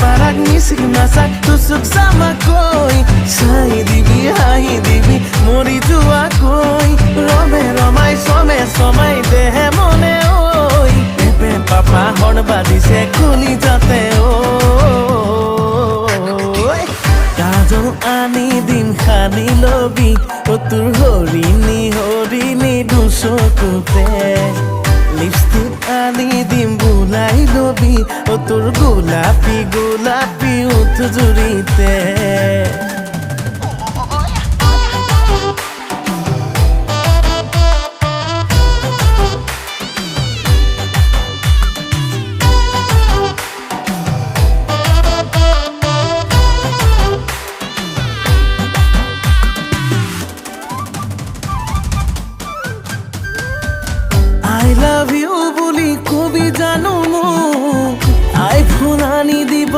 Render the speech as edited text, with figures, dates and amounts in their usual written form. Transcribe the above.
পারাক মিশিক নাচাক তুচুক জামাকৈ চাই দিবি হাঁহি দিবি মৰি যোৱাকৈ ৰমে ৰমাই চমাই দেহে মনে ঐ পেপে পাপা হৰ্ণ বাজিছে কলি যাতে কাজল আনি দিম সানি লবি তোৰ হৰিণী দুচকুতে লিপষ্টিক আনি দিম বুলাই লবি তোৰ গোলাপী ওঠ জুৰিতে